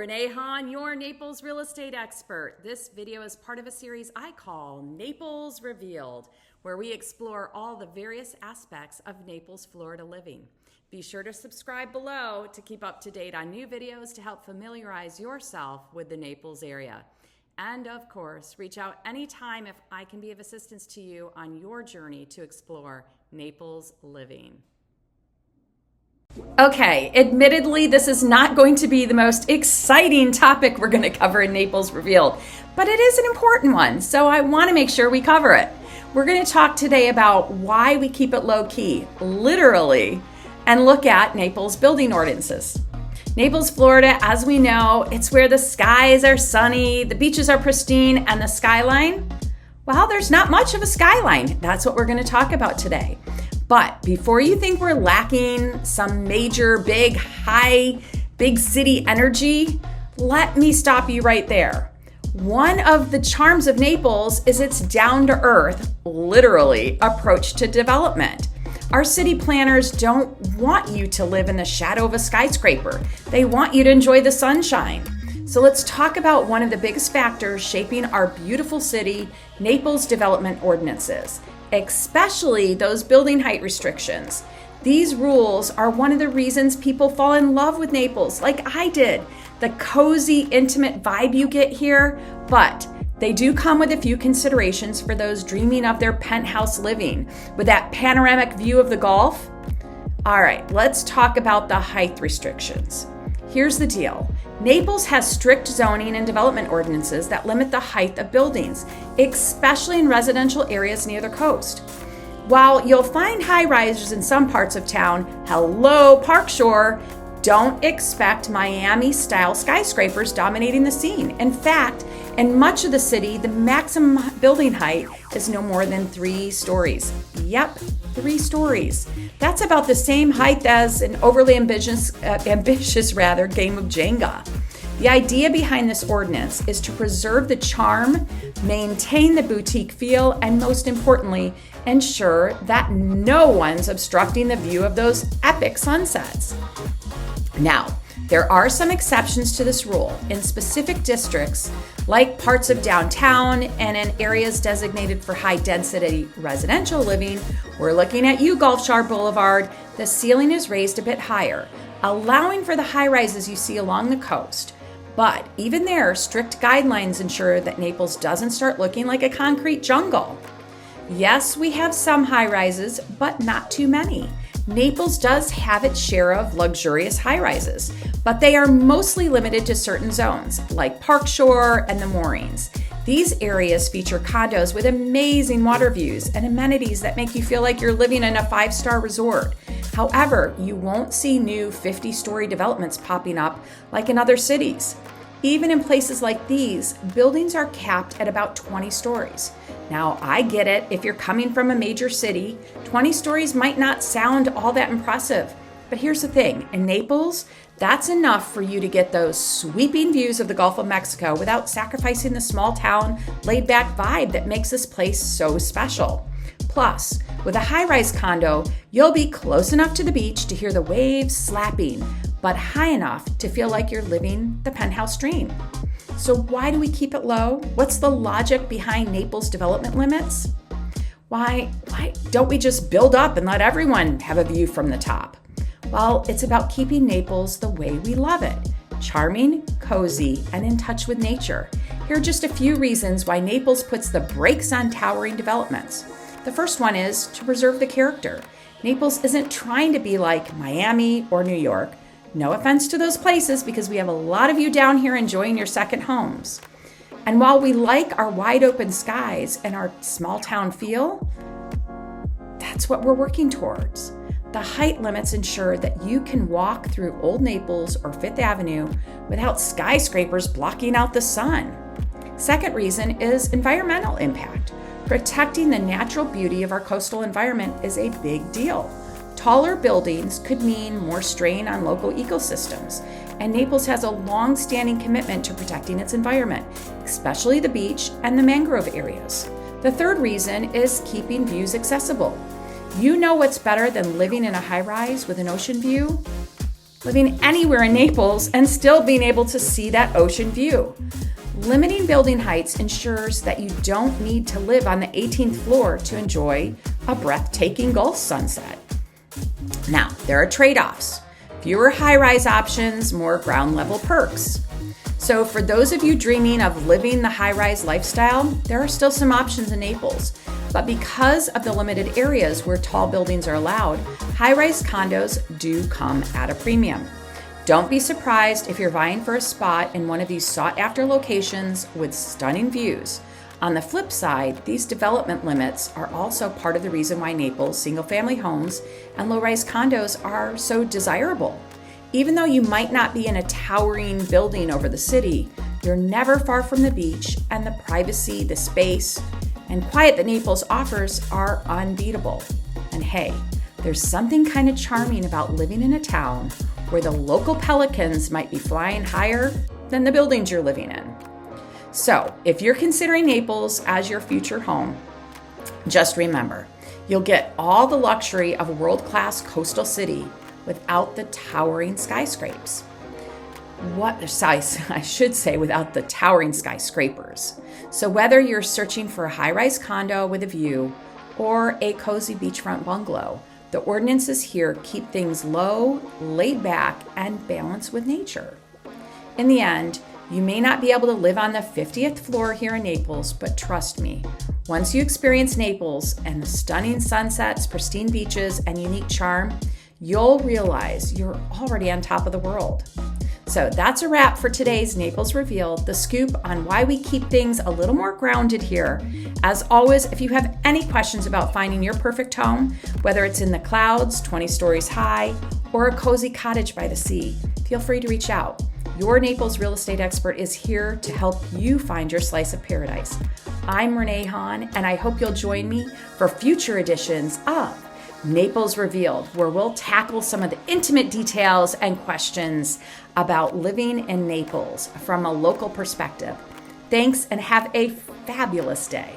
Renee Hahn, your Naples Real Estate Expert. This video is part of a series I call Naples Revealed, where we explore all the various aspects of Naples, Florida living. Be sure to subscribe below to keep up to date on new videos to help familiarize yourself with the Naples area. And of course, reach out anytime if I can be of assistance to you on your journey to explore Naples living. Okay, admittedly, this is not going to be the most exciting topic we're going to cover in Naples Revealed, but it is an important one, so I want to make sure we cover it. We're going to talk today about why we keep it low-key, literally, and look at Naples building ordinances. Naples, Florida, as we know, it's where the skies are sunny, the beaches are pristine, and the skyline, well, there's not much of a skyline. That's what we're going to talk about today. But before you think we're lacking some major, big city energy, let me stop you right there. One of the charms of Naples is its down-to-earth, literally, approach to development. Our city planners don't want you to live in the shadow of a skyscraper. They want you to enjoy the sunshine. So let's talk about one of the biggest factors shaping our beautiful city, Naples development ordinances, especially those building height restrictions. These rules are one of the reasons people fall in love with Naples, like I did. The cozy, intimate vibe you get here, but they do come with a few considerations for those dreaming of their penthouse living with that panoramic view of the Gulf. All right, let's talk about the height restrictions. Here's the deal. Naples has strict zoning and development ordinances that limit the height of buildings, especially in residential areas near the coast. While you'll find high-rises in some parts of town, hello, Park Shore, don't expect Miami-style skyscrapers dominating the scene. In fact, in much of the city, the maximum building height is no more than 3 stories. Yep, 3 stories. That's about the same height as an overly ambitious game of Jenga. The idea behind this ordinance is to preserve the charm, maintain the boutique feel, and most importantly, ensure that no one's obstructing the view of those epic sunsets. Now, there are some exceptions to this rule. In specific districts, like parts of downtown and in areas designated for high-density residential living, we're looking at you, Gulf Shore Boulevard, the ceiling is raised a bit higher, allowing for the high-rises you see along the coast. But even there, strict guidelines ensure that Naples doesn't start looking like a concrete jungle. Yes, we have some high-rises, but not too many. Naples does have its share of luxurious high-rises, but they are mostly limited to certain zones, like Park Shore and the Moorings. These areas feature condos with amazing water views and amenities that make you feel like you're living in a 5-star resort. However, you won't see new 50-story developments popping up like in other cities. Even in places like these, buildings are capped at about 20 stories. Now, I get it, if you're coming from a major city, 20 stories might not sound all that impressive. But here's the thing, in Naples, that's enough for you to get those sweeping views of the Gulf of Mexico without sacrificing the small town, laid-back vibe that makes this place so special. Plus, with a high-rise condo, you'll be close enough to the beach to hear the waves slapping, but high enough to feel like you're living the penthouse dream. So why do we keep it low? What's the logic behind Naples development limits? Why don't we just build up and let everyone have a view from the top? Well, it's about keeping Naples the way we love it. Charming, cozy, and in touch with nature. Here are just a few reasons why Naples puts the brakes on towering developments. The first one is to preserve the character. Naples isn't trying to be like Miami or New York. No offense to those places because we have a lot of you down here enjoying your second homes. And while we like our wide open skies and our small town feel, that's what we're working towards. The height limits ensure that you can walk through Old Naples or Fifth Avenue without skyscrapers blocking out the sun. Second reason is environmental impact. Protecting the natural beauty of our coastal environment is a big deal. Taller buildings could mean more strain on local ecosystems, and Naples has a long-standing commitment to protecting its environment, especially the beach and the mangrove areas. The third reason is keeping views accessible. You know what's better than living in a high-rise with an ocean view? living anywhere in Naples and still being able to see that ocean view. Limiting building heights ensures that you don't need to live on the 18th floor to enjoy a breathtaking Gulf sunset. Now, there are trade-offs. Fewer high-rise options, more ground-level perks. So for those of you dreaming of living the high-rise lifestyle, there are still some options in Naples. But because of the limited areas where tall buildings are allowed, high-rise condos do come at a premium. Don't be surprised if you're vying for a spot in one of these sought-after locations with stunning views. On the flip side, these development limits are also part of the reason why Naples single-family homes and low-rise condos are so desirable. Even though you might not be in a towering building over the city, you're never far from the beach, and the privacy, the space, and quiet that Naples offers are unbeatable. And hey, there's something kind of charming about living in a town where the local pelicans might be flying higher than the buildings you're living in. So, if you're considering Naples as your future home, just remember, you'll get all the luxury of a world-class coastal city without the towering skyscrapers. I should say without the towering skyscrapers. So whether you're searching for a high-rise condo with a view or a cozy beachfront bungalow, the ordinances here keep things low, laid back, and balanced with nature. In the end, you may not be able to live on the 50th floor here in Naples, but trust me, once you experience Naples and the stunning sunsets, pristine beaches, and unique charm, you'll realize you're already on top of the world. So that's a wrap for today's Naples Revealed, the scoop on why we keep things a little more grounded here. As always, if you have any questions about finding your perfect home, whether it's in the clouds, 20 stories high, or a cozy cottage by the sea, feel free to reach out. Your Naples Real Estate Expert is here to help you find your slice of paradise. I'm Renee Hahn, and I hope you'll join me for future editions of Naples Revealed, where we'll tackle some of the intimate details and questions about living in Naples from a local perspective. Thanks, and have a fabulous day.